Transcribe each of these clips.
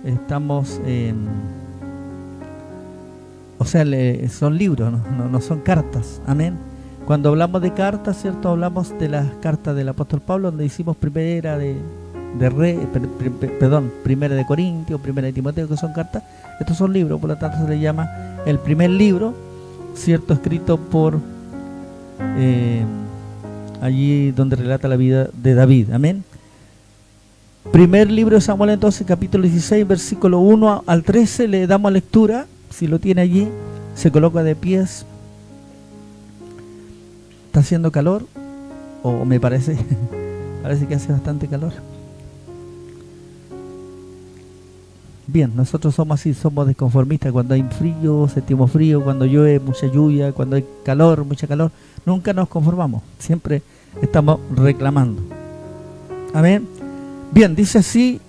estamos o sea, son libros, no son cartas, amén. Cuando hablamos de cartas, ¿cierto? Hablamos de las cartas del apóstol Pablo, donde hicimos primera de Corintios, primera de Timoteo, que son cartas. Estos son libros, por lo tanto se le llama el primer libro, ¿cierto? Escrito por allí donde relata la vida de David, amén. Primer libro de Samuel, entonces, capítulo 16, versículo 1 al 13, le damos lectura. Si lo tiene allí, se coloca de pies. ¿Está haciendo calor? O me parece, parece que hace bastante calor. Bien, nosotros somos así, somos desconformistas. Cuando hay frío, sentimos frío. Cuando llueve, mucha lluvia. Cuando hay calor, mucha calor. Nunca nos conformamos. Siempre estamos reclamando. Amén. Bien, dice así,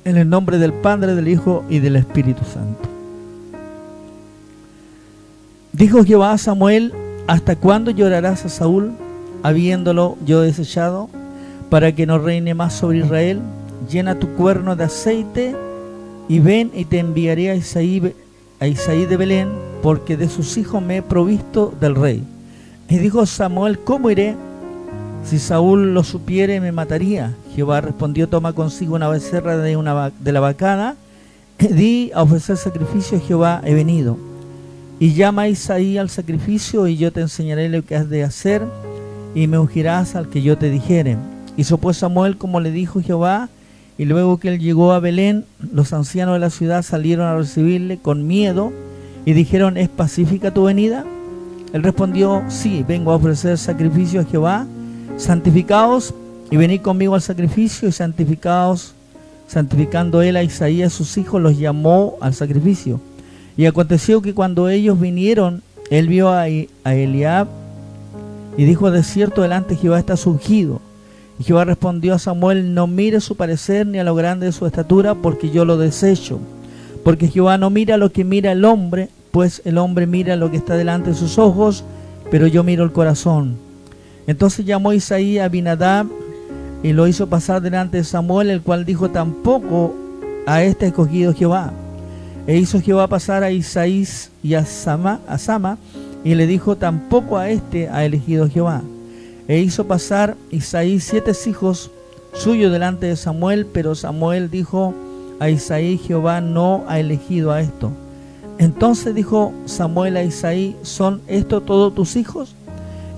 en el nombre del Padre, del Hijo y del Espíritu Santo. Dijo Jehová a Samuel: ¿hasta cuándo llorarás a Saúl, habiéndolo yo desechado, para que no reine más sobre Israel? Llena tu cuerno de aceite, y ven, y te enviaré a Isaí de Belén, porque de sus hijos me he provisto del rey. Y dijo Samuel: ¿cómo iré? Si Saúl lo supiere, me mataría. Jehová respondió: toma consigo una becerra de la vacada, di a ofrecer sacrificio a Jehová he venido. Y llama a Isaí al sacrificio, y yo te enseñaré lo que has de hacer, y me ungirás al que yo te dijere. Hizo pues Samuel como le dijo Jehová, y luego que él llegó a Belén, los ancianos de la ciudad salieron a recibirle con miedo, y dijeron: ¿es pacífica tu venida? Él respondió: sí, vengo a ofrecer sacrificio a Jehová. Santificaos y venid conmigo al sacrificio. Y santificaos. Santificando él a Isaí y a sus hijos, los llamó al sacrificio. Y aconteció que cuando ellos vinieron, él vio a Eliab y dijo: de cierto delante de Jehová está ungido. Y Jehová respondió a Samuel: no mire su parecer ni a lo grande de su estatura, porque yo lo desecho. Porque Jehová no mira lo que mira el hombre, pues el hombre mira lo que está delante de sus ojos, pero yo miro el corazón. Entonces llamó Isaí a Abinadab y lo hizo pasar delante de Samuel, el cual dijo: tampoco a este ha escogido Jehová. E hizo Jehová pasar a Isaí y a Sama, y le dijo: tampoco a este ha elegido Jehová. E hizo pasar Isaí 7 hijos suyos delante de Samuel, pero Samuel dijo a Isaí: Jehová no ha elegido a esto. Entonces dijo Samuel a Isaí: ¿son estos todos tus hijos?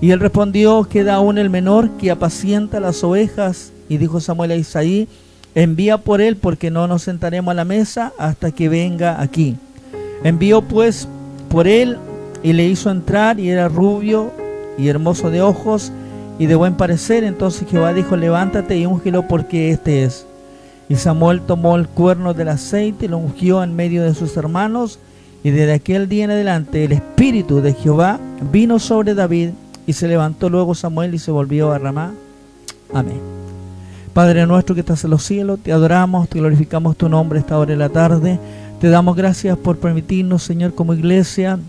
Y él respondió: queda aún el menor, que apacienta las ovejas. Y dijo Samuel a Isaí: envía por él, porque no nos sentaremos a la mesa hasta que venga aquí. Envió pues por él, y le hizo entrar, y era rubio y hermoso de ojos y de buen parecer. Entonces Jehová dijo: levántate y úngelo, porque este es. Y Samuel tomó el cuerno del aceite y lo ungió en medio de sus hermanos. Y desde aquel día en adelante el espíritu de Jehová vino sobre David, y se levantó luego Samuel y se volvió a Ramá. Amén. Padre nuestro que estás en los cielos, te adoramos, te glorificamos tu nombre esta hora de la tarde. Te damos gracias por permitirnos, Señor, como iglesia,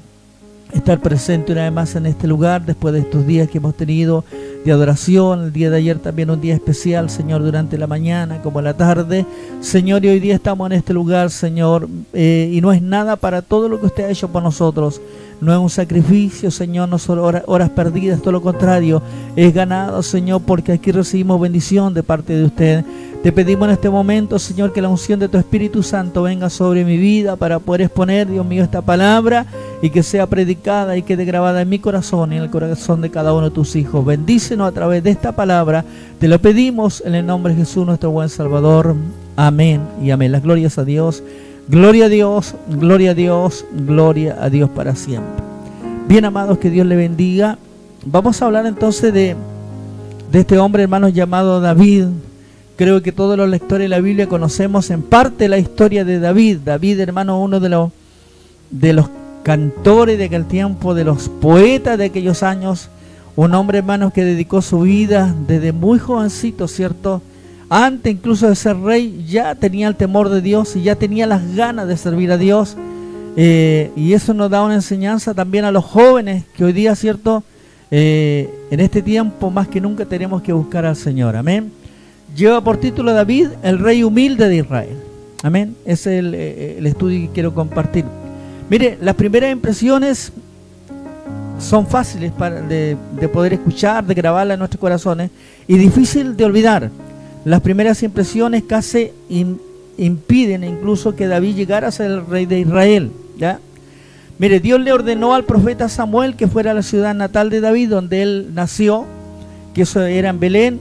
estar presente una vez más en este lugar, después de estos días que hemos tenido de adoración. El día de ayer también un día especial, Señor, durante la mañana como la tarde, Señor, y hoy día estamos en este lugar, Señor, y no es nada para todo lo que usted ha hecho por nosotros. No es un sacrificio, Señor, no son horas perdidas, todo lo contrario, es ganado, Señor, porque aquí recibimos bendición de parte de usted. Te pedimos en este momento, Señor, que la unción de tu Espíritu Santo venga sobre mi vida para poder exponer, Dios mío, esta palabra, y que sea predicada y quede grabada en mi corazón y en el corazón de cada uno de tus hijos. Bendícenos a través de esta palabra, te lo pedimos en el nombre de Jesús, nuestro buen Salvador. Amén y amén. Las glorias a Dios. Gloria a Dios, gloria a Dios, gloria a Dios para siempre. Bien, amados, que Dios le bendiga. Vamos a hablar entonces de este hombre, hermanos, llamado David. Creo que todos los lectores de la Biblia conocemos en parte la historia de David. David, hermano, uno de los cantores de aquel tiempo, de los poetas de aquellos años. Un hombre, hermanos, que dedicó su vida desde muy jovencito, ¿cierto? Antes incluso de ser rey, ya tenía el temor de Dios y ya tenía las ganas de servir a Dios. Y eso nos da una enseñanza también a los jóvenes, que hoy día, ¿cierto? En este tiempo, más que nunca, tenemos que buscar al Señor. Amén. Lleva por título David, el rey humilde de Israel. Amén. Ese es el estudio que quiero compartir. Mire, las primeras impresiones son fáciles de poder escuchar, de grabarlas en nuestros corazones, y difícil de olvidar. Las primeras impresiones casi impiden incluso que David llegara a ser el rey de Israel, ¿ya? Mire, Dios le ordenó al profeta Samuel que fuera a la ciudad natal de David, donde él nació, que eso era en Belén,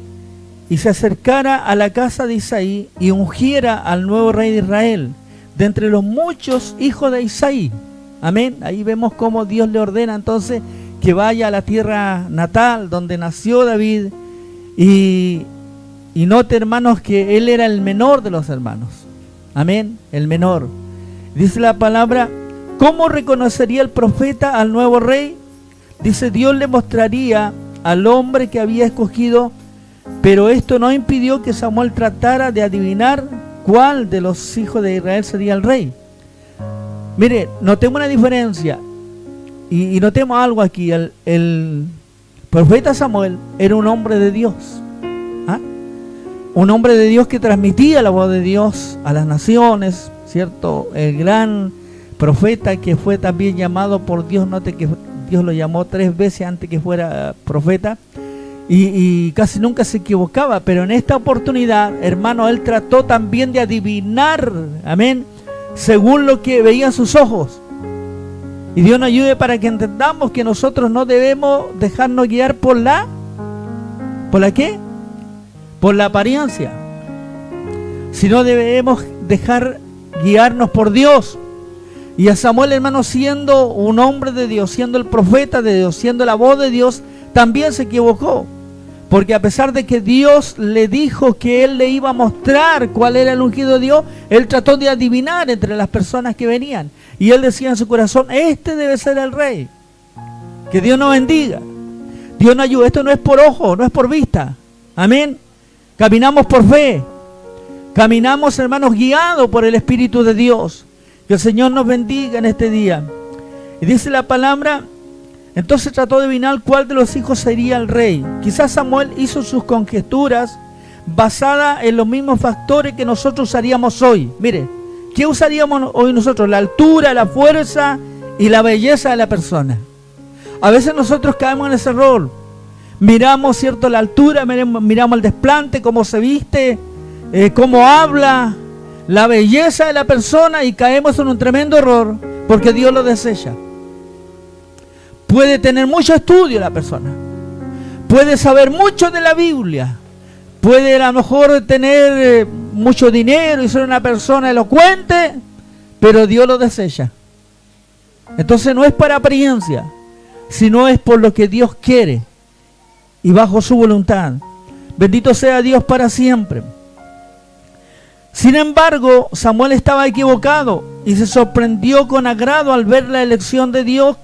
y se acercara a la casa de Isaí y ungiera al nuevo rey de Israel, de entre los muchos hijos de Isaí. Amén. Ahí vemos cómo Dios le ordena entonces que vaya a la tierra natal donde nació David, y note, hermanos, que él era el menor de los hermanos. Amén, el menor. Dice la palabra, ¿cómo reconocería el profeta al nuevo rey? Dice, Dios le mostraría al hombre que había escogido, pero esto no impidió que Samuel tratara de adivinar cuál de los hijos de Israel sería el rey. Mire, notemos una diferencia y notemos algo aquí. El profeta Samuel era un hombre de Dios, ¿ah? Un hombre de Dios que transmitía la voz de Dios a las naciones, ¿cierto? El gran profeta que fue también llamado por Dios. Note que Dios lo llamó 3 veces antes que fuera profeta, y casi nunca se equivocaba, pero en esta oportunidad, hermano, él trató también de adivinar, amén, según lo que veían sus ojos. Y Dios nos ayude para que entendamos que nosotros no debemos dejarnos guiar por la ¿qué? Por la apariencia, sino debemos dejar guiarnos por Dios. Y a Samuel, hermano, siendo un hombre de Dios, siendo el profeta de Dios, siendo la voz de Dios, también se equivocó, porque a pesar de que Dios le dijo que él le iba a mostrar cuál era el ungido de Dios, él trató de adivinar entre las personas que venían, y él decía en su corazón, este debe ser el rey. Que Dios nos bendiga, Dios nos ayude. Esto no es por ojo, no es por vista, amén. Caminamos por fe, caminamos, hermanos, guiados por el Espíritu de Dios. Que el Señor nos bendiga en este día. Y dice la palabra, entonces trató de adivinar cuál de los hijos sería el rey. Quizás Samuel hizo sus conjeturas basadas en los mismos factores que nosotros usaríamos hoy. Mire, ¿qué usaríamos hoy nosotros? La altura, la fuerza y la belleza de la persona. A veces nosotros caemos en ese error. Miramos, ¿cierto?, la altura, miramos el desplante, cómo se viste, cómo habla, la belleza de la persona, y caemos en un tremendo error porque Dios lo desecha. Puede tener mucho estudio la persona, puede saber mucho de la Biblia, puede a lo mejor tener mucho dinero y ser una persona elocuente, pero Dios lo desecha. Entonces no es para apariencia, sino es por lo que Dios quiere y bajo su voluntad. Bendito sea Dios para siempre. Sin embargo, Samuel estaba equivocado y se sorprendió con agrado al ver la elección de Dios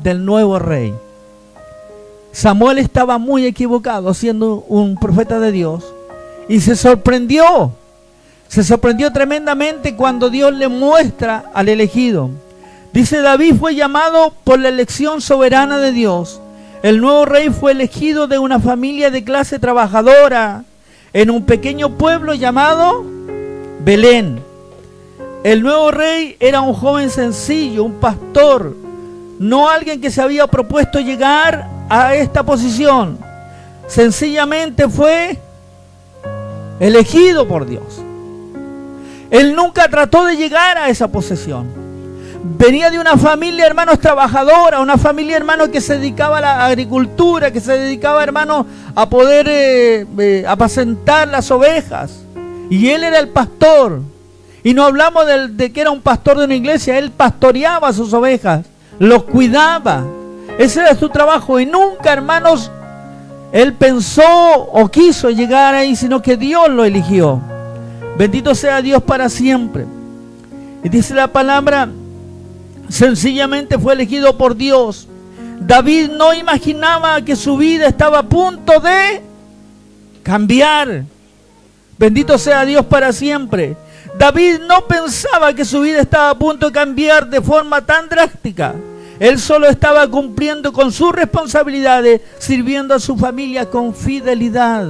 del nuevo rey. Samuel estaba muy equivocado siendo un profeta de Dios, y se sorprendió tremendamente cuando Dios le muestra al elegido. Dice, David fue llamado por la elección soberana de Dios. El nuevo rey fue elegido de una familia de clase trabajadora en un pequeño pueblo llamado Belén. El nuevo rey era un joven sencillo, un pastor, no alguien que se había propuesto llegar a esta posición. Sencillamente fue elegido por Dios. Él nunca trató de llegar a esa posición. Venía de una familia, hermanos, trabajadora, una familia, hermanos, que se dedicaba a la agricultura, que se dedicaba, hermanos, a poder apacentar las ovejas. Y él era el pastor. Y no hablamos de que era un pastor de una iglesia, él pastoreaba sus ovejas, los cuidaba. Ese era su trabajo, y nunca, hermanos, él pensó o quiso llegar ahí, sino que Dios lo eligió. Bendito sea Dios para siempre. Y dice la palabra, sencillamente fue elegido por Dios. David no imaginaba que su vida estaba a punto de cambiar. Bendito sea Dios para siempre. David no pensaba que su vida estaba a punto de cambiar de forma tan drástica. Él solo estaba cumpliendo con sus responsabilidades, sirviendo a su familia con fidelidad.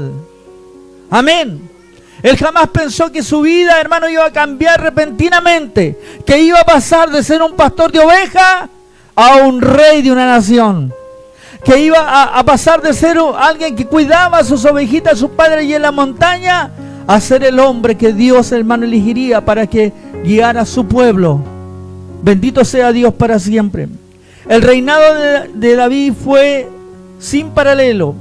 Amén. Él jamás pensó que su vida, hermano, iba a cambiar repentinamente, que iba a pasar de ser un pastor de ovejas a un rey de una nación, que iba a pasar de ser alguien que cuidaba a sus ovejitas, a sus padres y en la montaña, a ser el hombre que Dios, hermano, elegiría para que guiara a su pueblo. Bendito sea Dios para siempre. El reinado de David fue sin paralelo.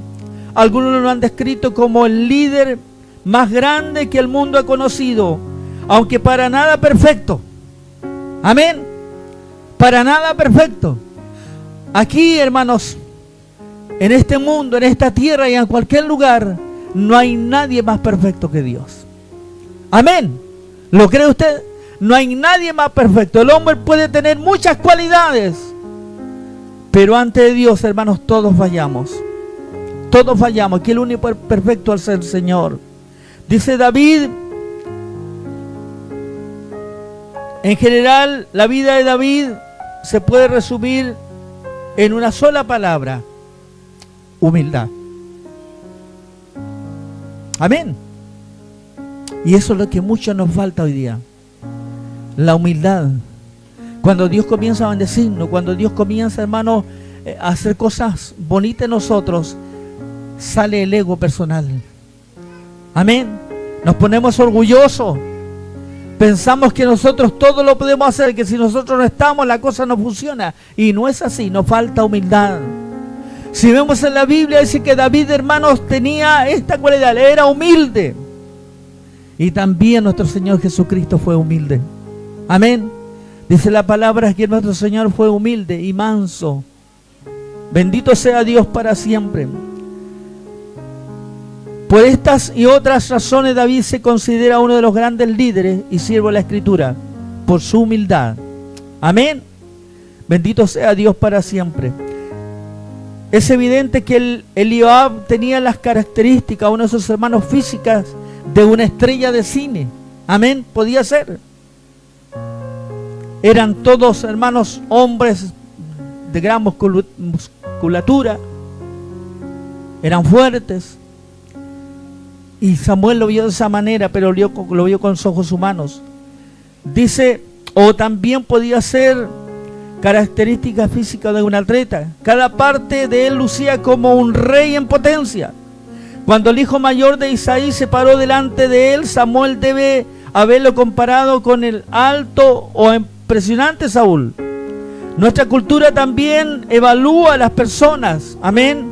Algunos lo han descrito como el líder más grande que el mundo ha conocido, aunque para nada perfecto. Amén. Para nada perfecto. Aquí, hermanos, en este mundo, en esta tierra y en cualquier lugar, no hay nadie más perfecto que Dios. Amén. ¿Lo cree usted? No hay nadie más perfecto. El hombre puede tener muchas cualidades, pero ante Dios, hermanos, todos fallamos. Todos fallamos. Aquí el único perfecto es el Señor. Dice David, en general, la vida de David se puede resumir en una sola palabra: humildad. Amén. Y eso es lo que mucho nos falta hoy día. La humildad. Cuando Dios comienza a bendecirnos, cuando Dios comienza, hermano, a hacer cosas bonitas en nosotros, sale el ego personal. Amén. Nos ponemos orgullosos. Pensamos que nosotros todo lo podemos hacer, que si nosotros no estamos, la cosa no funciona. Y no es así, nos falta humildad. Si vemos en la Biblia, dice que David, hermanos, tenía esta cualidad, era humilde. Y también nuestro Señor Jesucristo fue humilde. Amén. Dice la palabra que nuestro Señor fue humilde y manso. Bendito sea Dios para siempre. Por estas y otras razones, David se considera uno de los grandes líderes y siervo de la Escritura, por su humildad. Amén. Bendito sea Dios para siempre. Es evidente que Eliab tenía las características, uno de sus hermanos físicas, de una estrella de cine. Amén. Podía ser. Eran todos, hermanos, hombres de gran musculatura. Eran fuertes. Y Samuel lo vio de esa manera, pero lo vio con sus ojos humanos. Dice, o también podía ser característica física de un atleta. Cada parte de él lucía como un rey en potencia. Cuando el hijo mayor de Isaí se paró delante de él, Samuel debe haberlo comparado con el alto o impresionante Saúl. Nuestra cultura también evalúa a las personas, amén,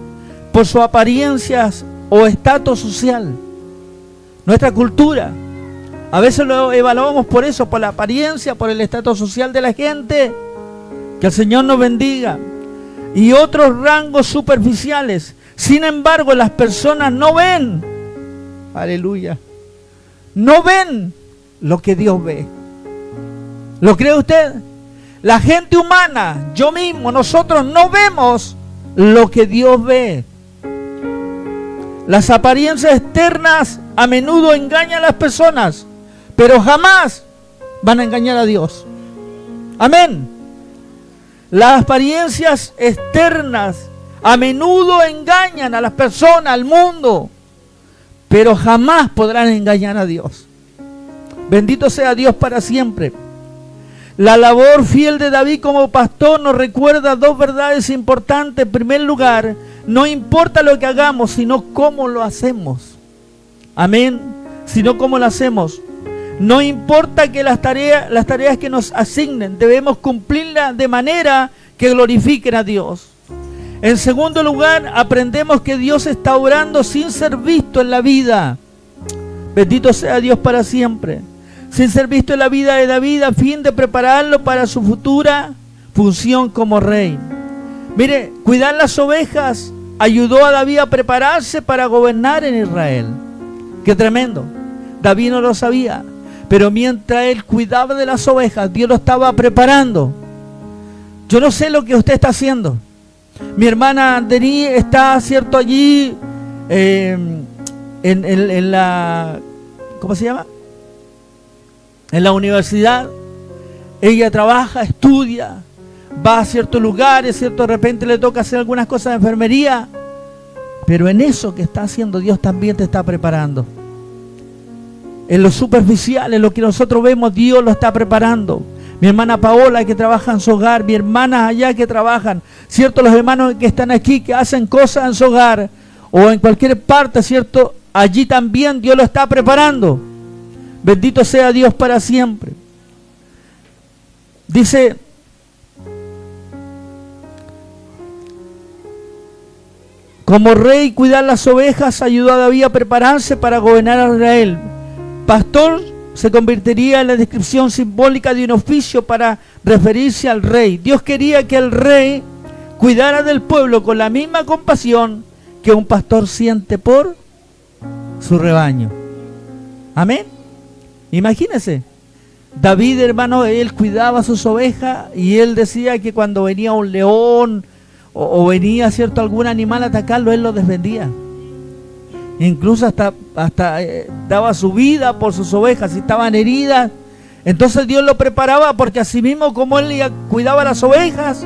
por sus apariencias o estatus social. Nuestra cultura, a veces lo evaluamos por eso, por la apariencia, por el estatus social de la gente. Que el Señor nos bendiga. Y otros rangos superficiales. Sin embargo, las personas no ven, aleluya, no ven lo que Dios ve. ¿Lo cree usted? La gente humana, yo mismo, nosotros no vemos lo que Dios ve. Las apariencias externas a menudo engañan a las personas, pero jamás van a engañar a Dios. Amén. Las apariencias externas a menudo engañan a las personas, al mundo, pero jamás podrán engañar a Dios. Bendito sea Dios para siempre. La labor fiel de David como pastor nos recuerda dos verdades importantes. En primer lugar, no importa lo que hagamos, sino cómo lo hacemos. Amén. Sino cómo lo hacemos. No importa que las tareas que nos asignen, debemos cumplirlas de manera que glorifiquen a Dios. En segundo lugar, aprendemos que Dios está obrando sin ser visto en la vida. Bendito sea Dios para siempre. Sin ser visto en la vida de David, a fin de prepararlo para su futura función como rey. Mire, cuidar las ovejas ayudó a David a prepararse para gobernar en Israel. ¡Qué tremendo! David no lo sabía, pero mientras él cuidaba de las ovejas, Dios lo estaba preparando. Yo no sé lo que usted está haciendo. Mi hermana Denis está, cierto, allí en la, ¿cómo se llama? En la universidad. Ella trabaja, estudia, va a ciertos lugares, cierto, de repente le toca hacer algunas cosas de enfermería, pero en eso que está haciendo Dios también te está preparando. en lo superficial, en lo que nosotros vemos, Dios lo está preparando. Mi hermana Paola, que trabaja en su hogar, mi hermana allá que trabajan, ¿cierto? Los hermanos que están aquí, que hacen cosas en su hogar, o en cualquier parte, ¿cierto? Allí también Dios lo está preparando. Bendito sea Dios para siempre. Dice, como rey cuidar las ovejas ayudó a David a prepararse para gobernar a Israel. Pastor se convertiría en la descripción simbólica de un oficio para referirse al rey. Dios quería que el rey cuidara del pueblo con la misma compasión que un pastor siente por su rebaño. Amén. Imagínense, David, hermano, él cuidaba sus ovejas y él decía que cuando venía un león o venía, cierto, algún animal a atacarlo, él lo defendía. Incluso hasta daba su vida por sus ovejas si estaban heridas. Entonces Dios lo preparaba, porque así mismo como él cuidaba las ovejas,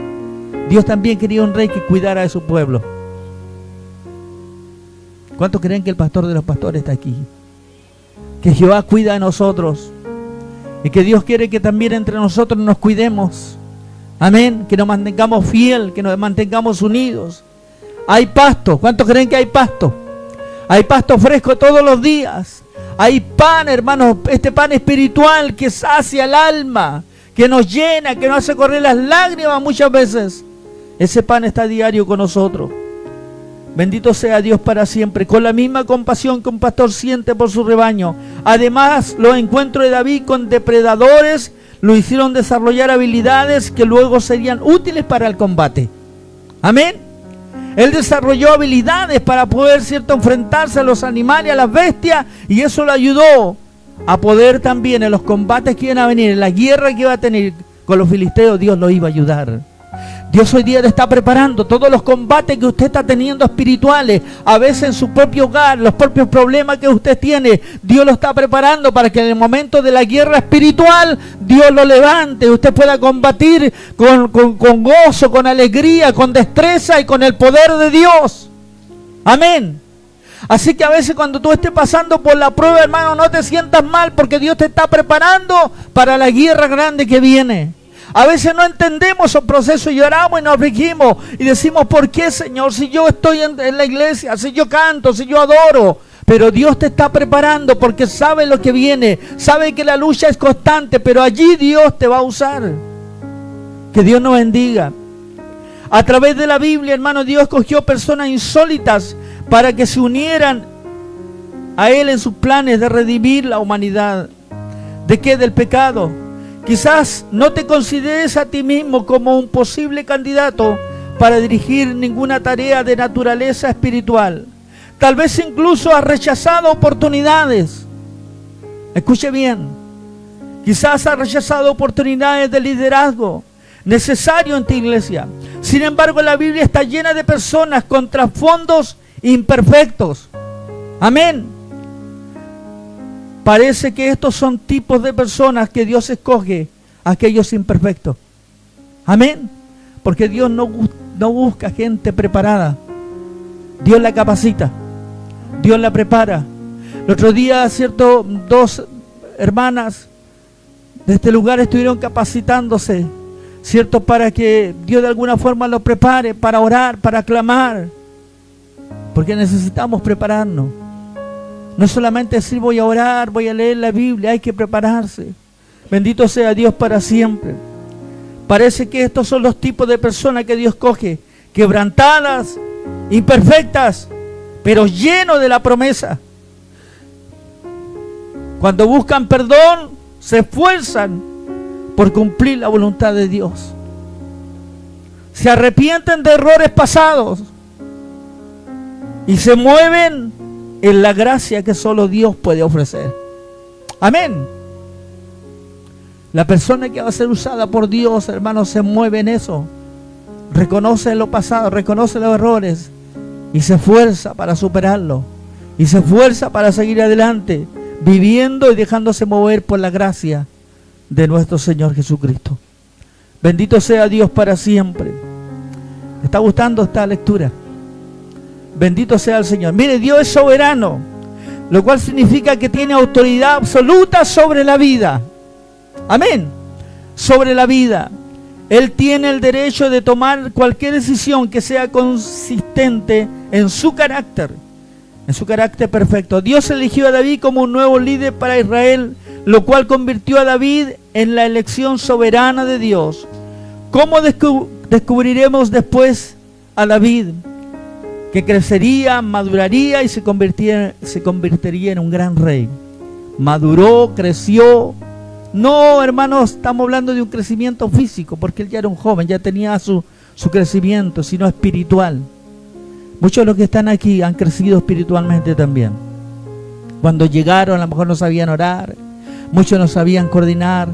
Dios también quería un rey que cuidara de su pueblo. ¿Cuántos creen que el pastor de los pastores está aquí? Que Jehová cuida de nosotros y que Dios quiere que también entre nosotros nos cuidemos. Amén. Que nos mantengamos fiel, que nos mantengamos unidos. Hay pasto. ¿Cuántos creen que hay pasto? Hay pasto fresco todos los días. Hay pan, hermanos, este pan espiritual que sacia el alma, que nos llena, que nos hace correr las lágrimas muchas veces. Ese pan está a diario con nosotros. Bendito sea Dios para siempre, con la misma compasión que un pastor siente por su rebaño. Además, los encuentros de David con depredadores lo hicieron desarrollar habilidades que luego serían útiles para el combate. Amén. Él desarrolló habilidades para poder, cierto, enfrentarse a los animales, a las bestias, y eso lo ayudó a poder también en los combates que iban a venir, en la guerra que iba a tener con los filisteos, Dios lo iba a ayudar. Dios hoy día le está preparando todos los combates que usted está teniendo espirituales, a veces en su propio hogar, los propios problemas que usted tiene. Dios lo está preparando para que en el momento de la guerra espiritual Dios lo levante y usted pueda combatir con gozo, con alegría, con destreza y con el poder de Dios. Amén. Así que a veces cuando tú estés pasando por la prueba, hermano, no te sientas mal, porque Dios te está preparando para la guerra grande que viene. A veces no entendemos esos procesos, lloramos y nos afligimos y decimos, ¿por qué, Señor? Si yo estoy en la iglesia, si yo canto, si yo adoro. Pero Dios te está preparando porque sabe lo que viene, sabe que la lucha es constante, pero allí Dios te va a usar. Que Dios nos bendiga. A través de la Biblia, hermano, Dios escogió personas insólitas para que se unieran a Él en sus planes de redimir la humanidad. ¿De qué? Del pecado. Quizás no te consideres a ti mismo como un posible candidato para dirigir ninguna tarea de naturaleza espiritual. Tal vez incluso has rechazado oportunidades. Escuche bien. Quizás has rechazado oportunidades de liderazgo necesario en tu iglesia. Sin embargo, la Biblia está llena de personas con trasfondos imperfectos. Amén. Parece que estos son tipos de personas que Dios escoge, aquellos imperfectos. Amén. Porque Dios no busca gente preparada. Dios la capacita. Dios la prepara. El otro día, cierto, 2 hermanas de este lugar estuvieron capacitándose, cierto, para que Dios de alguna forma los prepare para orar, para clamar. Porque necesitamos prepararnos. No solamente decir voy a orar, voy a leer la Biblia, hay que prepararse. Bendito sea Dios para siempre. Parece que estos son los tipos de personas que Dios coge, quebrantadas, imperfectas, pero llenos de la promesa. Cuando buscan perdón, se esfuerzan por cumplir la voluntad de Dios. Se arrepienten de errores pasados y se mueven en la gracia que solo Dios puede ofrecer. Amén. La persona que va a ser usada por Dios, hermanos, se mueve en eso. Reconoce lo pasado, reconoce los errores y se esfuerza para superarlo. Y se esfuerza para seguir adelante, viviendo y dejándose mover por la gracia de nuestro Señor Jesucristo. Bendito sea Dios para siempre. ¿Me está gustando esta lectura? Bendito sea el Señor. Mire, Dios es soberano. lo cual significa que tiene autoridad absoluta sobre la vida. Amén. Sobre la vida. Él tiene el derecho de tomar cualquier decisión que sea consistente en su carácter perfecto. Dios eligió a David como un nuevo líder para Israel, lo cual convirtió a David en la elección soberana de Dios. ¿Cómo descubriremos después a David? Que crecería, maduraría y se convertiría en un gran rey. Maduró, creció. No, hermanos, estamos hablando de un crecimiento físico, porque él ya era un joven, ya tenía su crecimiento, sino espiritual. Muchos de los que están aquí han crecido espiritualmente también. Cuando llegaron, a lo mejor no sabían orar, muchos no sabían coordinar,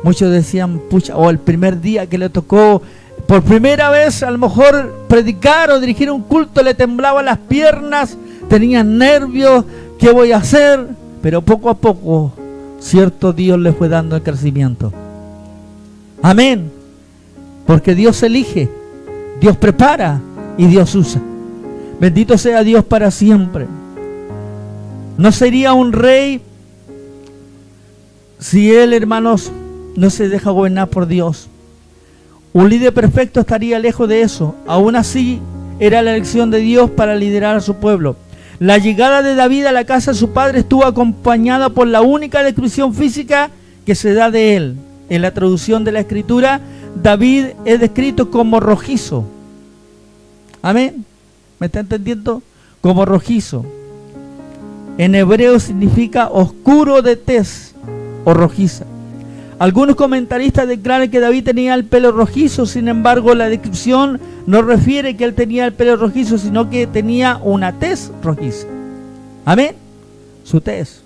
muchos decían, pucha, o el primer día que le tocó, por primera vez, a lo mejor predicar o dirigir un culto, le temblaban las piernas, tenían nervios, ¿qué voy a hacer? Pero poco a poco, cierto, Dios les fue dando el crecimiento. Amén. Porque Dios elige, Dios prepara y Dios usa. Bendito sea Dios para siempre. No sería un rey si él, hermanos, no se deja gobernar por Dios. Un líder perfecto estaría lejos de eso. Aún así, era la elección de Dios para liderar a su pueblo. La llegada de David a la casa de su padre estuvo acompañada por la única descripción física que se da de él. En la traducción de la Escritura, David es descrito como rojizo. Amén. ¿Me está entendiendo? Como rojizo. En hebreo significa oscuro de tez o rojiza. Algunos comentaristas declaran que David tenía el pelo rojizo, sin embargo la descripción no refiere que él tenía el pelo rojizo, sino que tenía una tez rojiza. Amén. Su tez,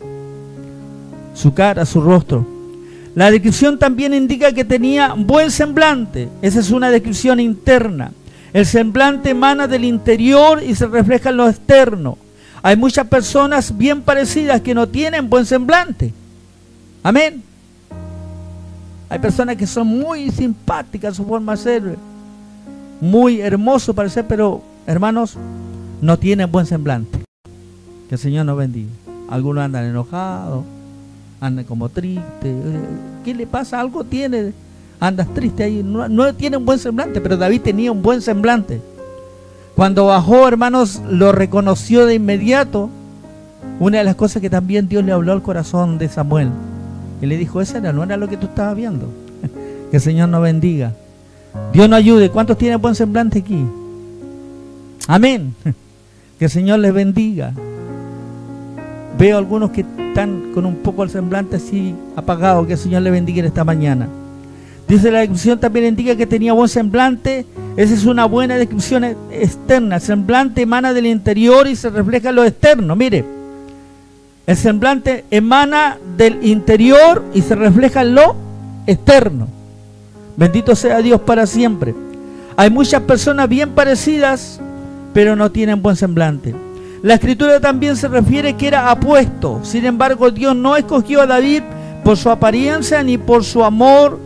su cara, su rostro. La descripción también indica que tenía buen semblante. Esa es una descripción interna. El semblante emana del interior y se refleja en lo externo. Hay muchas personas bien parecidas que no tienen buen semblante. Amén. Hay personas que son muy simpáticas, su forma de ser, muy hermoso parecer, pero hermanos, no tienen buen semblante. Que el Señor nos bendiga. Algunos andan enojados, andan como tristes. ¿Qué le pasa? Algo tiene. Andas triste ahí. No tiene un buen semblante, pero David tenía un buen semblante. Cuando bajó, hermanos, lo reconoció de inmediato. Una de las cosas que también Dios le habló al corazón de Samuel. Y le dijo, no era lo que tú estabas viendo. Que el Señor nos bendiga. Dios nos ayude. ¿Cuántos tienen buen semblante aquí? Amén. Que el Señor les bendiga. Veo algunos que están con un poco el semblante así apagado. Que el Señor les bendiga en esta mañana. Dice la descripción también indica que tenía buen semblante. Esa es una buena descripción externa. El semblante emana del interior y se refleja en lo externo. Mire, el semblante emana del interior y se refleja en lo externo. Bendito sea Dios para siempre. Hay muchas personas bien parecidas, pero no tienen buen semblante. La Escritura también se refiere que era apuesto. Sin embargo, Dios no escogió a David por su apariencia ni por su amor,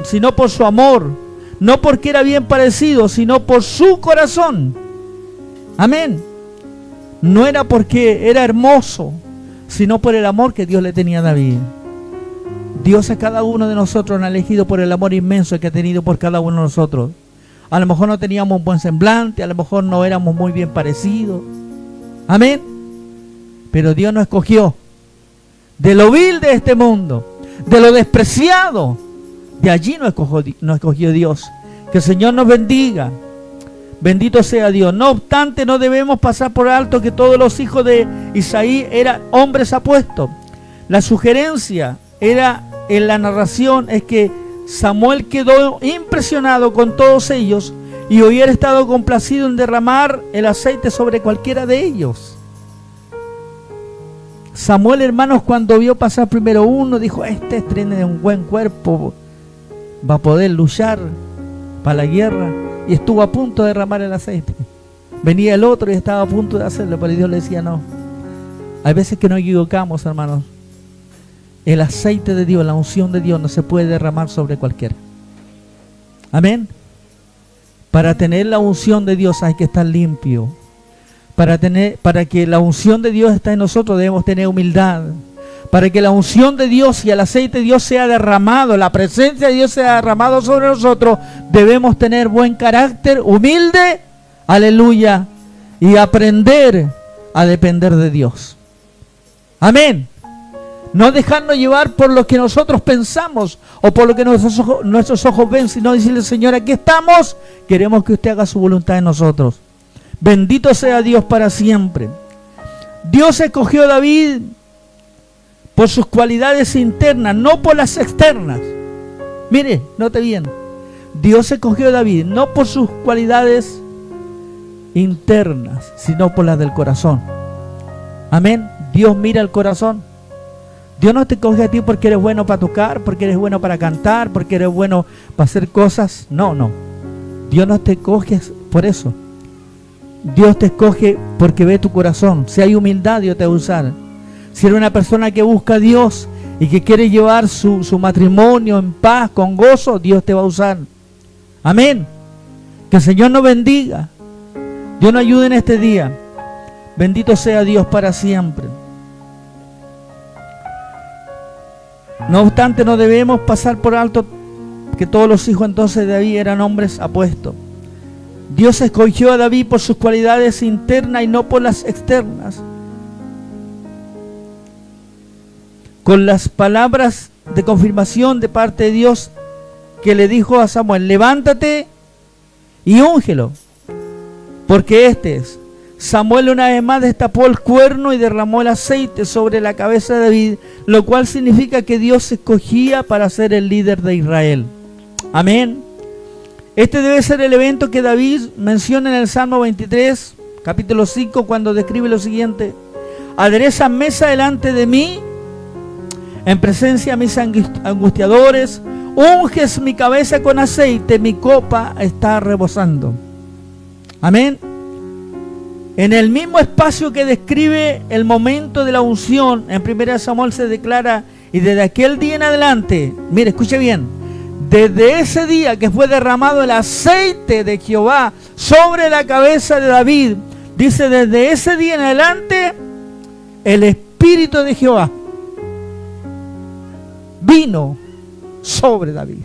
sino por su amor. No porque era bien parecido, sino por su corazón. Amén. No era porque era hermoso, sino por el amor que Dios le tenía a David. Dios a cada uno de nosotros nos ha elegido por el amor inmenso que ha tenido por cada uno de nosotros. A lo mejor no teníamos un buen semblante, a lo mejor no éramos muy bien parecidos. Amén. Pero Dios nos escogió de lo vil de este mundo, de lo despreciado. De allí nos escogió Dios. Que el Señor nos bendiga. Bendito sea Dios. No obstante, no debemos pasar por alto que todos los hijos de Isaí eran hombres apuestos. La sugerencia era en la narración es que Samuel quedó impresionado con todos ellos y hubiera estado complacido en derramar el aceite sobre cualquiera de ellos. Samuel, hermanos, cuando vio pasar primero uno, dijo, tiene un buen cuerpo, va a poder luchar para la guerra. Y estuvo a punto de derramar el aceite. Venía el otro y estaba a punto de hacerlo, pero Dios le decía no. Hay veces que nos equivocamos, hermanos. El aceite de Dios, la unción de Dios no se puede derramar sobre cualquiera. Amén. Para tener la unción de Dios hay que estar limpio. Para que la unción de Dios esté en nosotros, debemos tener humildad. Para que la unción de Dios y el aceite de Dios sea derramado, la presencia de Dios sea derramado sobre nosotros, debemos tener buen carácter, humilde, aleluya, y aprender a depender de Dios. Amén. No dejarnos llevar por lo que nosotros pensamos o por lo que nuestros ojos ven, sino decirle: Señor, aquí estamos, queremos que usted haga su voluntad en nosotros. Bendito sea Dios para siempre. Dios escogió a David por sus cualidades internas, no por las externas. Mire, note bien. Dios escogió a David no por sus cualidades internas, sino por las del corazón. Amén. Dios mira el corazón. Dios no te escoge a ti porque eres bueno para tocar, porque eres bueno para cantar, porque eres bueno para hacer cosas. No, no. Dios no te escoge por eso. Dios te escoge porque ve tu corazón. Si hay humildad, Dios te va a usar. Si eres una persona que busca a Dios y que quiere llevar su matrimonio en paz, con gozo, Dios te va a usar. Amén. Que el Señor nos bendiga. Dios nos ayude en este día. Bendito sea Dios para siempre. No obstante, no debemos pasar por alto que todos los hijos entonces de David eran hombres apuestos. Dios escogió a David por sus cualidades internas y no por las externas. Con las palabras de confirmación de parte de Dios que le dijo a Samuel: levántate y úngelo, porque este es. Samuel una vez más destapó el cuerno y derramó el aceite sobre la cabeza de David, lo cual significa que Dios se escogía para ser el líder de Israel. Amén. Este debe ser el evento que David menciona en el Salmo 23, capítulo 5, cuando describe lo siguiente: adereza mesa delante de mí, en presencia de mis angustiadores, unges mi cabeza con aceite, mi copa está rebosando. Amén. En el mismo espacio que describe el momento de la unción, en 1 Samuel se declara: y desde aquel día en adelante, mire, escuche bien, desde ese día que fue derramado el aceite de Jehová sobre la cabeza de David, dice, desde ese día en adelante, el Espíritu de Jehová vino sobre David.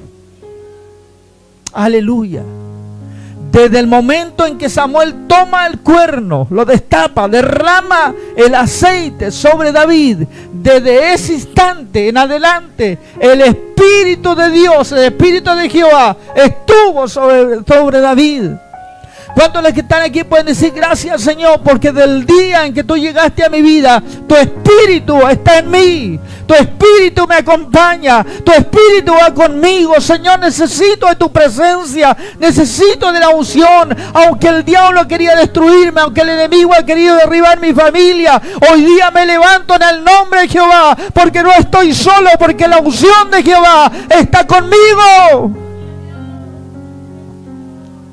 Aleluya. Desde el momento en que Samuel toma el cuerno, lo destapa, derrama el aceite sobre David, desde ese instante en adelante, el Espíritu de Dios, el Espíritu de Jehová, estuvo sobre David. ¿Cuántos de los que están aquí pueden decir: gracias, Señor, porque del día en que tú llegaste a mi vida, tu Espíritu está en mí, tu Espíritu me acompaña, tu Espíritu va conmigo? Señor, necesito de tu presencia, necesito de la unción. Aunque el diablo quería destruirme, aunque el enemigo ha querido derribar mi familia, hoy día me levanto en el nombre de Jehová, porque no estoy solo, porque la unción de Jehová está conmigo.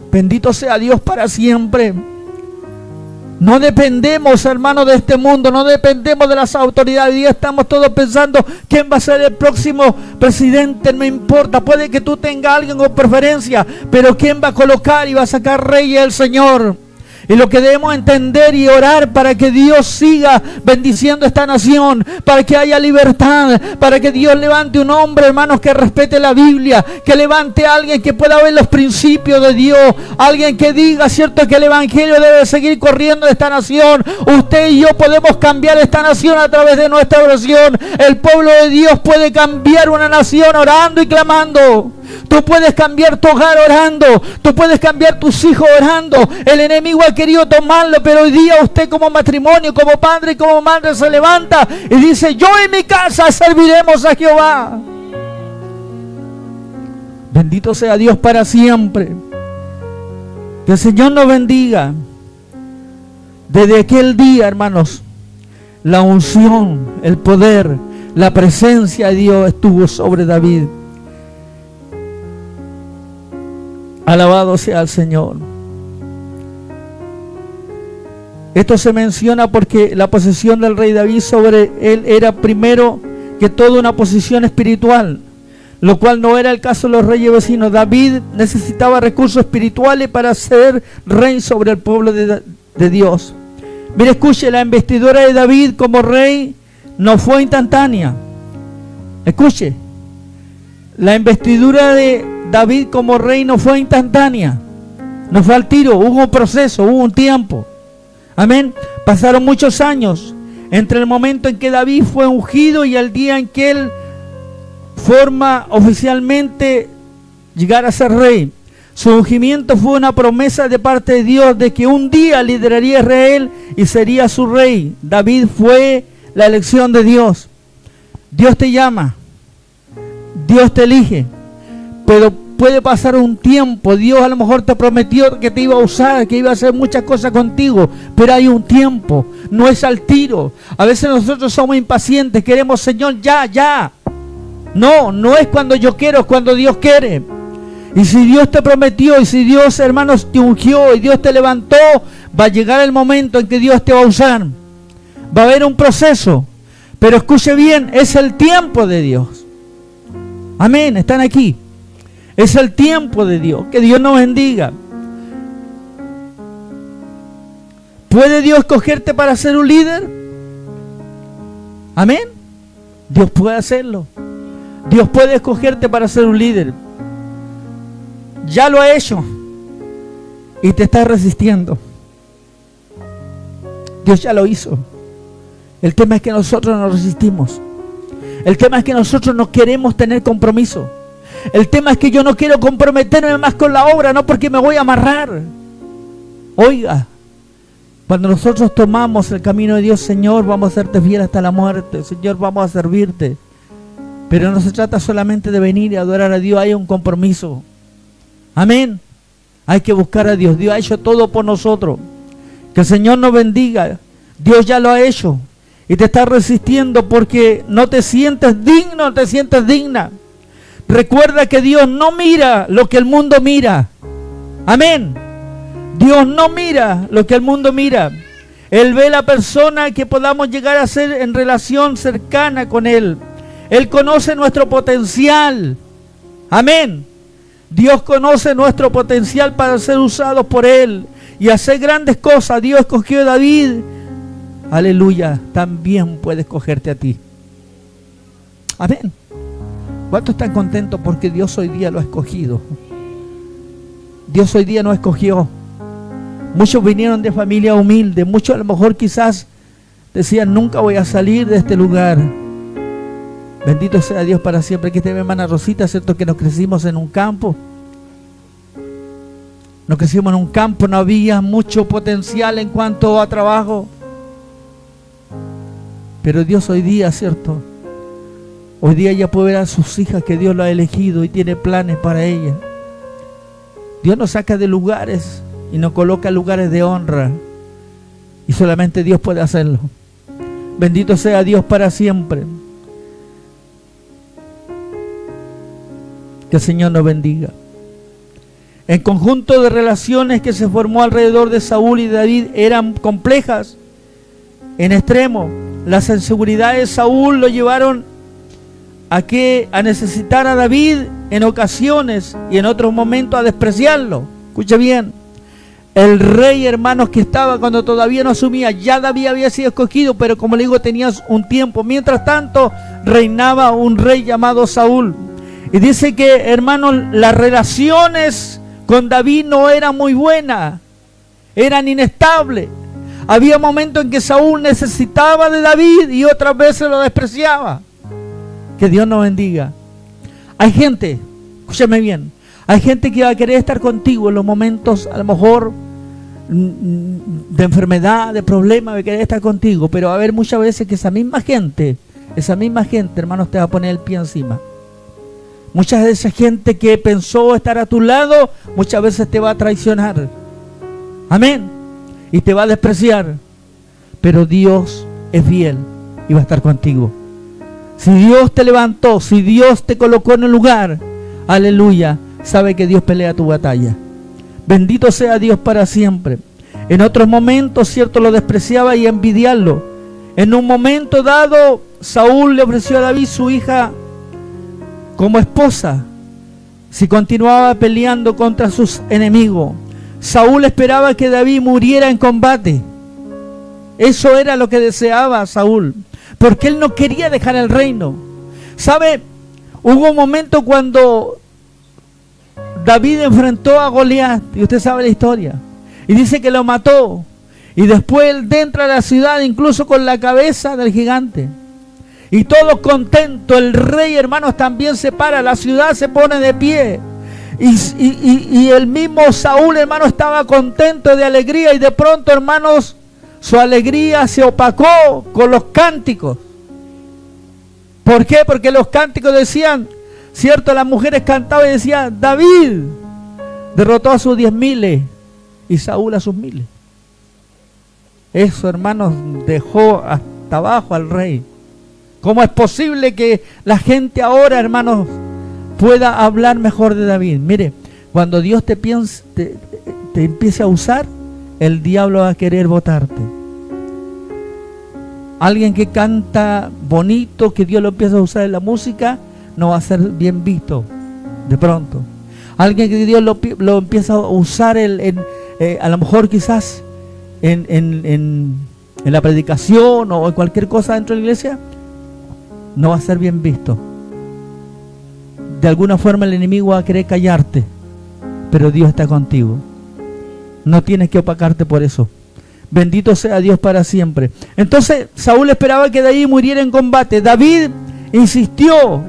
Bendito sea Dios para siempre. No dependemos, hermanos, de este mundo, no dependemos de las autoridades. Hoy día estamos todos pensando quién va a ser el próximo presidente. No importa, puede que tú tengas a alguien con preferencia, pero quién va a colocar y va a sacar rey es el Señor. Y lo que debemos entender y orar para que Dios siga bendiciendo esta nación, para que haya libertad, para que Dios levante un hombre, hermanos, que respete la Biblia, que levante a alguien que pueda ver los principios de Dios, alguien que diga, cierto, que el Evangelio debe seguir corriendo en esta nación. Usted y yo podemos cambiar esta nación a través de nuestra oración. El pueblo de Dios puede cambiar una nación orando y clamando. Tú puedes cambiar tu hogar orando, tú puedes cambiar tus hijos orando. El enemigo ha querido tomarlo, pero hoy día usted como matrimonio, como padre y como madre se levanta y dice: yo en mi casa serviremos a Jehová. Bendito sea Dios para siempre. Que el Señor nos bendiga. Desde aquel día, hermanos, la unción, el poder, la presencia de Dios estuvo sobre David. Alabado sea el Señor. Esto se menciona porque la posesión del rey David sobre él era primero que todo una posición espiritual, lo cual no era el caso de los reyes vecinos. David necesitaba recursos espirituales para ser rey sobre el pueblo de Dios. Mire, escuche, la investidura de David como rey no fue instantánea. Escuche, la investidura de David como rey no fue instantánea. No fue al tiro, hubo un proceso, hubo un tiempo. Amén. Pasaron muchos años entre el momento en que David fue ungido y el día en que él forma oficialmente llegar a ser rey. Su ungimiento fue una promesa de parte de Dios de que un día lideraría a Israel y sería su rey. David fue la elección de Dios. Dios te llama, Dios te elige, pero puede pasar un tiempo. Dios a lo mejor te prometió que te iba a usar, que iba a hacer muchas cosas contigo, pero hay un tiempo, no es al tiro. A veces nosotros somos impacientes, queremos, Señor, ya. No, no es cuando yo quiero, es cuando Dios quiere. Y si Dios te prometió, y si Dios, hermanos, te ungió, y Dios te levantó, va a llegar el momento en que Dios te va a usar. Va a haber un proceso, pero escuche bien, es el tiempo de Dios. Amén, están aquí. Es el tiempo de Dios. Que Dios nos bendiga. ¿Puede Dios escogerte para ser un líder? Amén. Dios puede hacerlo. Dios puede escogerte para ser un líder. Ya lo ha hecho y te está resistiendo. Dios ya lo hizo. El tema es que nosotros nos resistimos. El tema es que nosotros no queremos tener compromiso. El tema es que yo no quiero comprometerme más con la obra, no porque me voy a amarrar. Oiga, cuando nosotros tomamos el camino de Dios, Señor, vamos a serte fiel hasta la muerte. Señor, vamos a servirte. Pero no se trata solamente de venir y adorar a Dios, hay un compromiso. Amén. Hay que buscar a Dios. Dios ha hecho todo por nosotros. Que el Señor nos bendiga. Dios ya lo ha hecho. Y te está resistiendo porque no te sientes digno, no te sientes digna. Recuerda que Dios no mira lo que el mundo mira. Amén. Dios no mira lo que el mundo mira. Él ve la persona que podamos llegar a ser en relación cercana con Él. Él conoce nuestro potencial. Amén. Dios conoce nuestro potencial para ser usados por Él y hacer grandes cosas. Dios escogió a David. Aleluya. También puede escogerte a ti. Amén. ¿Cuántos están contentos porque Dios hoy día lo ha escogido? Dios hoy día nos escogió. Muchos vinieron de familia humilde. Muchos a lo mejor quizás decían, nunca voy a salir de este lugar. Bendito sea Dios para siempre. Aquí está mi hermana Rosita, ¿cierto? Que nos crecimos en un campo. Nos crecimos en un campo, no había mucho potencial en cuanto a trabajo. Pero Dios hoy día, ¿cierto? Hoy día ella puede ver a sus hijas que Dios lo ha elegido y tiene planes para ellas. Dios nos saca de lugares y nos coloca en lugares de honra. Y solamente Dios puede hacerlo. Bendito sea Dios para siempre. Que el Señor nos bendiga. El conjunto de relaciones que se formó alrededor de Saúl y David eran complejas en extremo. Las inseguridades de Saúl lo llevaron a necesitar a David en ocasiones y en otros momentos a despreciarlo. Escucha bien. El rey, hermanos, que estaba cuando todavía no asumía, ya David había sido escogido, pero como le digo, tenía un tiempo. Mientras tanto, reinaba un rey llamado Saúl. Y dice que, hermanos, las relaciones con David no eran muy buenas, eran inestables. Había momentos en que Saúl necesitaba de David y otras veces lo despreciaba. Que Dios nos bendiga. Hay gente, escúchame bien, hay gente que va a querer estar contigo en los momentos, a lo mejor, de enfermedad, de problema, va a querer estar contigo, pero va a haber muchas veces que esa misma gente, hermanos, te va a poner el pie encima. Muchas de esa gente que pensó estar a tu lado, muchas veces te va a traicionar. Amén. Y te va a despreciar. Pero Dios es fiel y va a estar contigo. Si Dios te levantó, si Dios te colocó en el lugar, aleluya, sabe que Dios pelea tu batalla. Bendito sea Dios para siempre. En otros momentos, cierto, lo despreciaba y envidiarlo. En un momento dado, Saúl le ofreció a David su hija como esposa, si continuaba peleando contra sus enemigos. Saúl esperaba que David muriera en combate. Eso era lo que deseaba Saúl, porque él no quería dejar el reino. ¿Sabe? Hubo un momento cuando David enfrentó a Goliat, y usted sabe la historia, y dice que lo mató, y después él entra a la ciudad incluso con la cabeza del gigante, y todos contentos. El rey, hermanos, también se para, la ciudad se pone de pie, y el mismo Saúl, hermano, estaba contento, de alegría, y de pronto, hermanos, su alegría se opacó con los cánticos. ¿Por qué? Porque los cánticos decían, cierto, las mujeres cantaban y decían: David derrotó a sus 10.000 y Saúl a sus 1.000. Eso, hermanos, dejó hasta abajo al rey. ¿Cómo es posible que la gente ahora, hermanos, pueda hablar mejor de David? Mire, cuando Dios te empiece a usar, el diablo va a querer botarte. Alguien que canta bonito, que Dios lo empieza a usar en la música, no va a ser bien visto de pronto. Alguien que Dios lo empieza a usar a lo mejor quizás en la predicación o en cualquier cosa dentro de la iglesia, no va a ser bien visto. De alguna forma el enemigo va a querer callarte, pero Dios está contigo. No tienes que opacarte por eso. Bendito sea Dios para siempre. Entonces Saúl esperaba que David muriera en combate. David insistió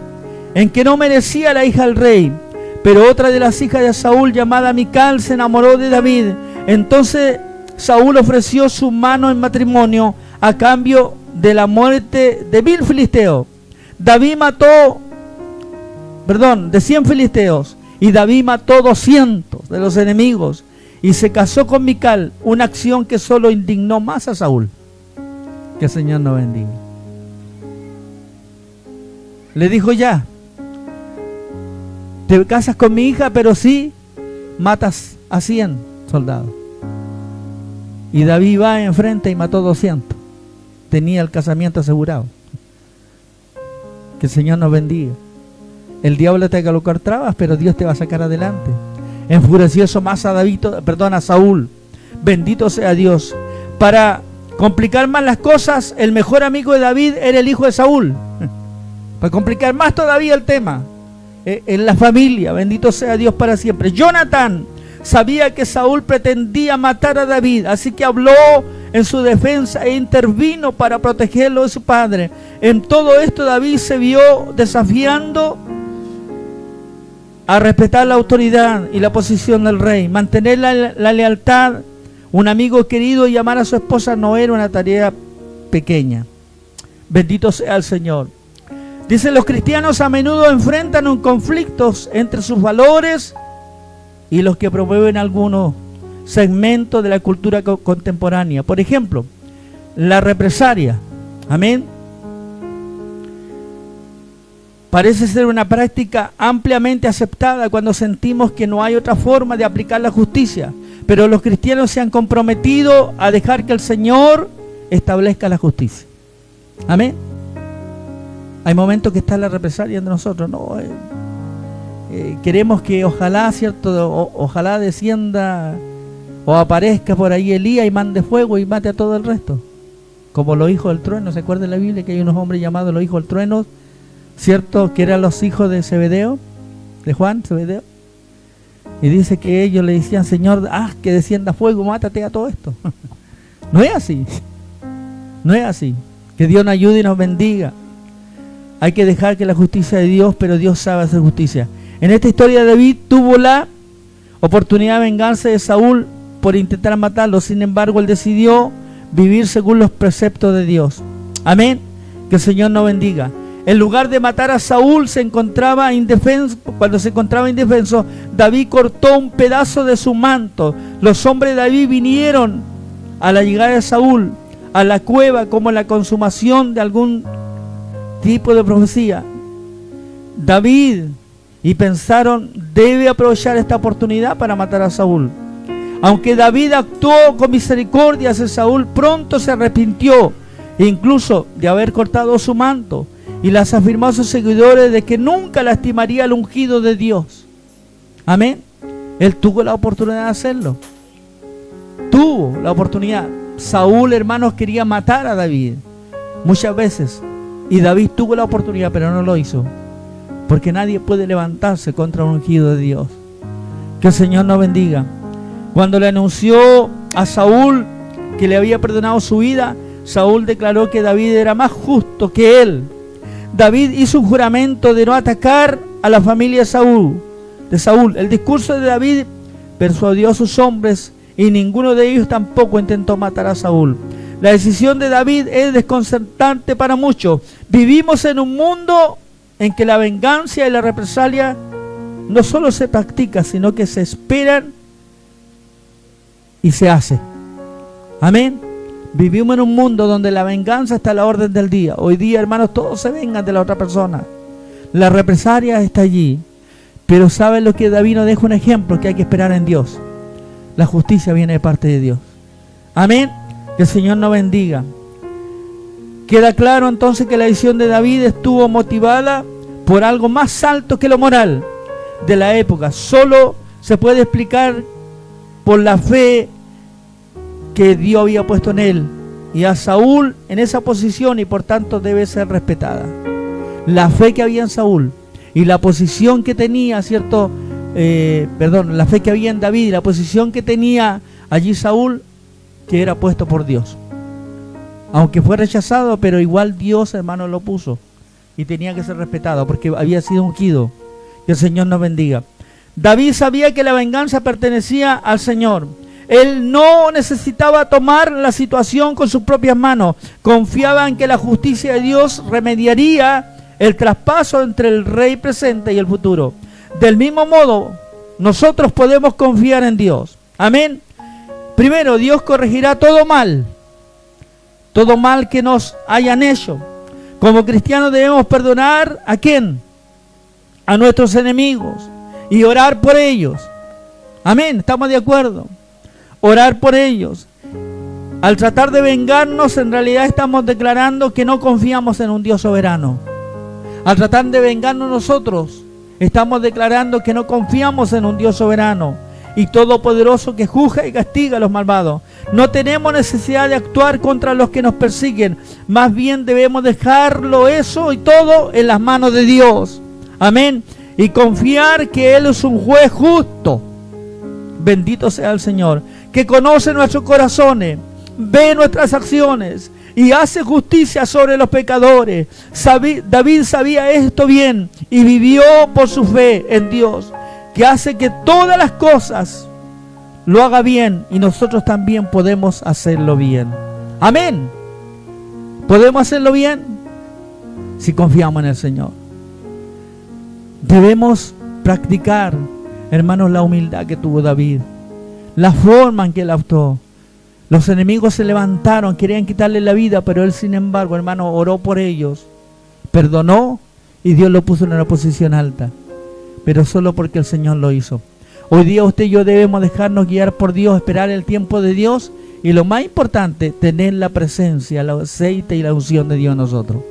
en que no merecía la hija del rey, pero otra de las hijas de Saúl, llamada Mical, se enamoró de David. Entonces Saúl ofreció su mano en matrimonio a cambio de la muerte de 1.000 filisteos. David mató, de 100 filisteos, y David mató 200 de los enemigos y se casó con Mical, una acción que solo indignó más a Saúl. Que el Señor nos bendiga. Le dijo: ya, te casas con mi hija, pero sí matas a 100 soldados. Y David va enfrente y mató 200. Tenía el casamiento asegurado. Que el Señor nos bendiga. El diablo te va a colocar trabas, pero Dios te va a sacar adelante. Enfureció eso más a Saúl. Bendito sea Dios. Para complicar más las cosas, el mejor amigo de David era el hijo de Saúl. Para complicar más todavía el tema, en la familia, bendito sea Dios para siempre. Jonatán sabía que Saúl pretendía matar a David, así que habló en su defensa e intervino para protegerlo de su padre. En todo esto David se vio desafiando a respetar la autoridad y la posición del rey, mantener la lealtad. Un amigo querido y amar a su esposa no era una tarea pequeña. Bendito sea el Señor. Dice: los cristianos a menudo enfrentan conflictos entre sus valores y los que promueven algunos segmentos de la cultura contemporánea. Por ejemplo, la represalia. Amén. Parece ser una práctica ampliamente aceptada cuando sentimos que no hay otra forma de aplicar la justicia. Pero los cristianos se han comprometido a dejar que el Señor establezca la justicia. Amén. Hay momentos que está la represalia entre nosotros. No, queremos que ojalá, ¿cierto? Ojalá descienda o aparezca por ahí Elías y mande fuego y mate a todo el resto. Como los hijos del trueno. ¿Se acuerda en la Biblia que hay unos hombres llamados los hijos del trueno? ¿Cierto? Que eran los hijos de Zebedeo, de Juan, Zebedeo. Y dice que ellos le decían: Señor, que descienda fuego, mátate a todo esto. No es así. No es así. Que Dios nos ayude y nos bendiga. Hay que dejar que la justicia de Dios, pero Dios sabe hacer justicia. En esta historia David tuvo la oportunidad de vengarse de Saúl por intentar matarlo. Sin embargo, él decidió vivir según los preceptos de Dios. Amén. Que el Señor nos bendiga. En lugar de matar a Saúl, se encontraba indefenso. Cuando se encontraba indefenso, David cortó un pedazo de su manto. Los hombres de David vinieron a la llegada de Saúl a la cueva como la consumación de algún tipo de profecía. David y pensaron: debe aprovechar esta oportunidad para matar a Saúl. Aunque David actuó con misericordia hacia Saúl, pronto se arrepintió incluso de haber cortado su manto. Y las afirmó a sus seguidores de que nunca lastimaría al ungido de Dios. Amén. Él tuvo la oportunidad de hacerlo. Tuvo la oportunidad. Saúl, hermanos, quería matar a David muchas veces. Y David tuvo la oportunidad, pero no lo hizo. Porque nadie puede levantarse contra un ungido de Dios. Que el Señor nos bendiga. Cuando le anunció a Saúl que le había perdonado su vida, Saúl declaró que David era más justo que él. David hizo un juramento de no atacar a la familia de Saúl. El discurso de David persuadió a sus hombres y ninguno de ellos tampoco intentó matar a Saúl. La decisión de David es desconcertante para muchos. Vivimos en un mundo en que la venganza y la represalia no solo se practica, sino que se esperan y se hace. Amén. Vivimos en un mundo donde la venganza está a la orden del día. Hoy día, hermanos, todos se vengan de la otra persona. La represalia está allí. Pero ¿saben lo que David nos deja un ejemplo? Que hay que esperar en Dios. La justicia viene de parte de Dios. Amén. Que el Señor nos bendiga. Queda claro entonces que la decisión de David estuvo motivada por algo más alto que lo moral de la época. Solo se puede explicar por la fe que Dios había puesto en él y a Saúl en esa posición, y por tanto debe ser respetada. La fe que había en Saúl y la posición que tenía, ¿cierto? La fe que había en David y la posición que tenía allí Saúl, que era puesto por Dios. Aunque fue rechazado, pero igual Dios, hermano, lo puso y tenía que ser respetado porque había sido ungido. Que el Señor nos bendiga. David sabía que la venganza pertenecía al Señor. Él no necesitaba tomar la situación con sus propias manos. Confiaba en que la justicia de Dios remediaría el traspaso entre el rey presente y el futuro. Del mismo modo, nosotros podemos confiar en Dios. Amén. Primero, Dios corregirá todo mal que nos hayan hecho. Como cristianos debemos perdonar ¿a quién? A nuestros enemigos y orar por ellos. Amén, estamos de acuerdo. Orar por ellos. Al tratar de vengarnos, en realidad estamos declarando que no confiamos en un Dios soberano. Al tratar de vengarnos nosotros, estamos declarando que no confiamos en un Dios soberano y todopoderoso que juzga y castiga a los malvados. No tenemos necesidad de actuar contra los que nos persiguen. Más bien debemos dejarlo eso y todo en las manos de Dios. Amén. Y confiar que Él es un juez justo. Bendito sea el Señor, que conoce nuestros corazones, ve nuestras acciones y hace justicia sobre los pecadores. David sabía esto bien y vivió por su fe en Dios, que hace que todas las cosas lo haga bien, y nosotros también podemos hacerlo bien. Amén. ¿Podemos hacerlo bien? Si confiamos en el Señor. Debemos practicar, hermanos, la humildad que tuvo David, la forma en que él actuó. Los enemigos se levantaron, querían quitarle la vida, pero él, sin embargo, hermano, oró por ellos, perdonó y Dios lo puso en una posición alta, pero solo porque el Señor lo hizo. Hoy día usted y yo debemos dejarnos guiar por Dios, esperar el tiempo de Dios y, lo más importante, tener la presencia, el aceite y la unción de Dios en nosotros.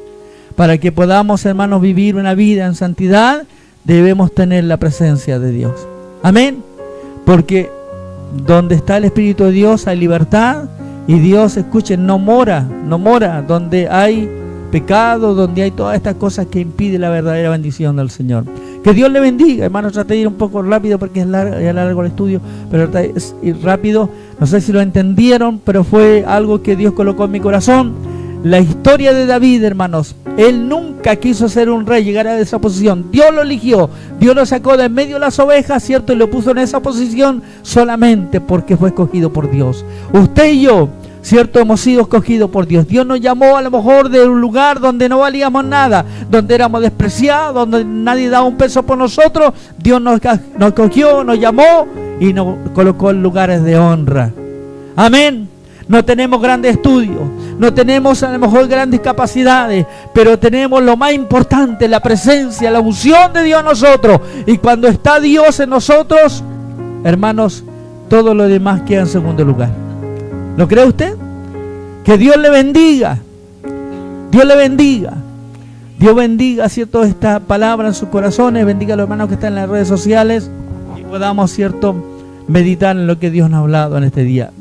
Para que podamos, hermanos, vivir una vida en santidad, debemos tener la presencia de Dios. Amén. Porque donde está el Espíritu de Dios hay libertad, y Dios, escuchen, no mora donde hay pecado, donde hay todas estas cosas que impiden la verdadera bendición del Señor. Que Dios le bendiga, hermanos. Traté de ir un poco rápido porque es largo el estudio, pero es ir rápido. No sé si lo entendieron, pero fue algo que Dios colocó en mi corazón. La historia de David, hermanos, él nunca quiso ser un rey, llegar a esa posición. Dios lo eligió, Dios lo sacó de en medio de las ovejas, ¿cierto? Y lo puso en esa posición solamente porque fue escogido por Dios. Usted y yo, ¿cierto? Hemos sido escogidos por Dios. Dios nos llamó a lo mejor de un lugar donde no valíamos nada, donde éramos despreciados, donde nadie daba un peso por nosotros. Dios nos escogió, nos llamó y nos colocó en lugares de honra. Amén. No tenemos grandes estudios, no tenemos a lo mejor grandes capacidades, pero tenemos lo más importante, la presencia, la unción de Dios en nosotros. Y cuando está Dios en nosotros, hermanos, todo lo demás queda en segundo lugar. ¿Lo cree usted? Que Dios le bendiga. Dios le bendiga. Dios bendiga, ¿cierto?, esta palabra en sus corazones. Bendiga a los hermanos que están en las redes sociales y podamos, ¿cierto?, meditar en lo que Dios nos ha hablado en este día.